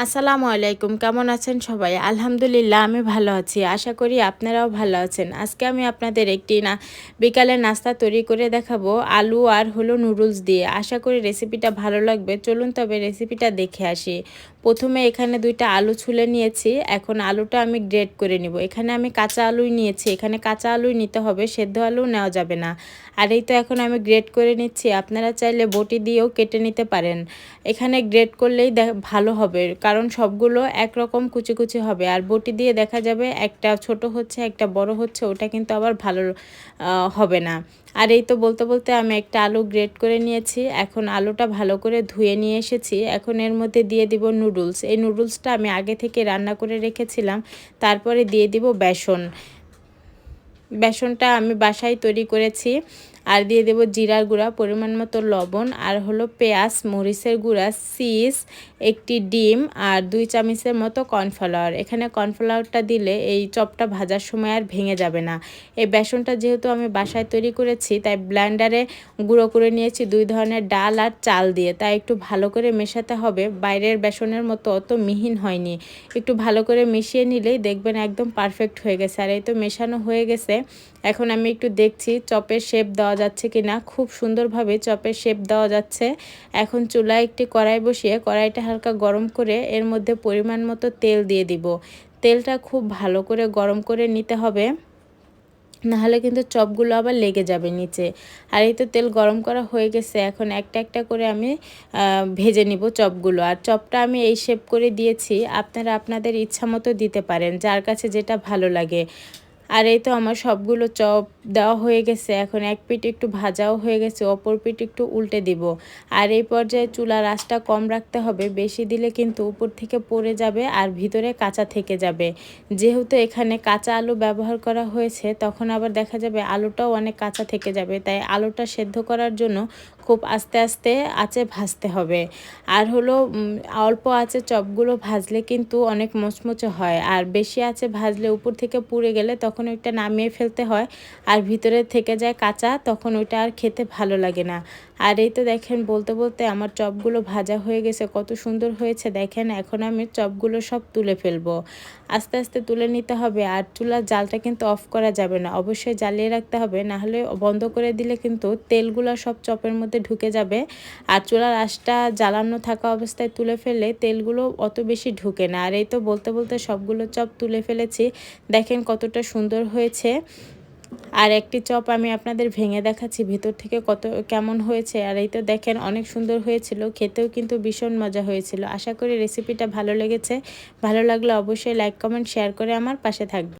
আসসালামু আলাইকুম, কেমন আছেন সবাই? আলহামদুলিল্লাহ আমি ভালো আছি। আশা করি আপনারাও ভালো আছেন। আজকে আমি আপনাদের একটি বিকালের নাস্তা তৈরি করে দেখাবো আলু আর হলো নুডলস দিয়ে। আশা করি রেসিপিটা ভালো লাগবে। চলুন তবে রেসিপিটা দেখে আসি। প্রথমে এখানে ২টা আলু ছুলে নিয়েছি। এখন আলুটা আমি গ্রেট করে নিব। এখানে আমি কাঁচা আলুই নিয়েছি। এখানে কাঁচা আলুই নিতে হবে, সেদ্ধ আলু নেওয়া যাবে না। আর এই তো এখন আমি গ্রেট করে নিচ্ছি। আপনারা চাইলে বটি দিয়েও কেটে নিতে পারেন। এখানে গ্রেট করলেই ভালো হবে, কারণ সবগুলো একরকম কুচি কুচি হবে। আর বটি দিয়ে দেখা যাবে একটা ছোট হচ্ছে একটা বড় হচ্ছে, ওটা কিন্তু আবার ভালো হবে না। আর এই তো বলতে বলতে আমি একটা আলু গ্রেট করে নিয়েছি। এখন আলুটা ভালো করে ধুয়ে নিয়ে এসেছি। এখন এর মধ্যে দিয়ে দিব নুডলস। এই নুডলসটা আমি আগে থেকে রান্না করে রেখেছিলাম। তারপরে দিয়ে দিব বেসন। বেসনটা আমি বাসায় তৈরি করেছি। আর দিয়ে দেব জিরার গুঁড়া, পরিমাণ মতো লবণ, আর হলো পেঁয়াজ, মরিচের গুঁড়া, চিজ, একটি ডিম, আর 2 চামচের মতো কর্নফ্লাওয়ার। এখানে কর্নফ্লাওয়ারটা দিলে এই চপটা ভাজার সময় আর ভেঙে যাবে না। এই বেসনটা যেহেতু আমি বাসায় তৈরি করেছি, তাই ব্লেন্ডারে গুঁড়ো করে নিয়েছি 2 ধরনের ডাল আর চাল দিয়ে। তাই একটু ভালো করে মেশাতে হবে। বাইরের বেসনের মতো অত মিহিন হয়নি। একটু ভালো করে মিশিয়ে নিলেই দেখবেন একদম পারফেক্ট হয়ে গেছে। আর এই তো মেশানো হয়ে গেছে। এখন আমি একটু দেখছি চপের শেপ দেওয়া যাচ্ছে কি না। খুব সুন্দরভাবে চপের শেপ দেওয়া যাচ্ছে। এখন চুলায় একটি কড়াই বসিয়ে কড়াইটা হালকা গরম করে এর মধ্যে পরিমাণ মতো তেল দিয়ে দিব। তেলটা খুব ভালো করে গরম করে নিতে হবে, নাহলে কিন্তু চপগুলো আবার লেগে যাবে নিচে। আর এই তো তেল গরম করা হয়ে গেছে। এখন একটা একটা করে আমি ভেজে নিব চপগুলো। আর চপটা আমি এই শেপ করে দিয়েছি। আপনারা আপনাদের ইচ্ছা মতো দিতে পারেন, যার কাছে যেটা ভালো লাগে। আর এই তো আমার সবগুলো চপ দেওয়া হয়ে গেছে। এখন এক পিঠ একটু ভাজাও হয়ে গেছে, অপর পিঠ একটু উল্টে দিব। আর এই পর্যায়ে চুলার আঁচটা কম রাখতে হবে, বেশি দিলে কিন্তু উপর থেকে পড়ে যাবে আর ভিতরে কাঁচা থেকে যাবে। যেহেতু এখানে কাঁচা আলু ব্যবহার করা হয়েছে, তখন আবার দেখা যাবে আলুটাও অনেক কাঁচা থেকে যাবে। তাই আলুটা সেদ্ধ করার জন্য খুব আস্তে আস্তে আঁচে ভাজতে হবে। আর হলো অল্প আঁচে চপগুলো ভাজলে কিন্তু অনেক মচমচে হয়, আর বেশি আঁচে ভাজলে উপর থেকে পুড়ে গেলে তখন ওইটা নামিয়ে ফেলতে হয়, আর ভিতরে থেকে যায় কাঁচা, তখন ওইটা আর খেতে ভালো লাগে না। আর এই তো দেখেন বলতে বলতে আমার চপগুলো ভাজা হয়ে গেছে, কত সুন্দর হয়েছে দেখেন। এখন আমি চপগুলো সব তুলে ফেলবো। আস্তে আস্তে তুলে নিতে হবে। আর চুলার জালটা কিন্তু অফ করা যাবে না, অবশ্যই জ্বালিয়ে রাখতে হবে, নাহলে বন্ধ করে দিলে কিন্তু তেলগুলো সব চপের মধ্যে ঢুকে যাবে। আর চুলার আঁচটা জ্বালানো থাকা অবস্থায় তুলে ফেললে তেলগুলো অত বেশি ঢুকে না। আর এই তো বলতে বলতে সবগুলো চপ তুলে ফেলেছি। দেখেন কতটা সুন্দর হয়েছে। আর একটি চপ আমি আপনাদের ভেঙে দেখাচ্ছি ভিতর থেকে কেমন হয়েছে। আর এই তো দেখেন অনেক সুন্দর হয়েছিল, খেতেও কিন্তু ভীষণ মজা হয়েছিল। আশা করি রেসিপিটা ভালো লেগেছে। ভালো লাগলে অবশ্যই লাইক, কমেন্ট, শেয়ার করে আমার পাশে থাকবে।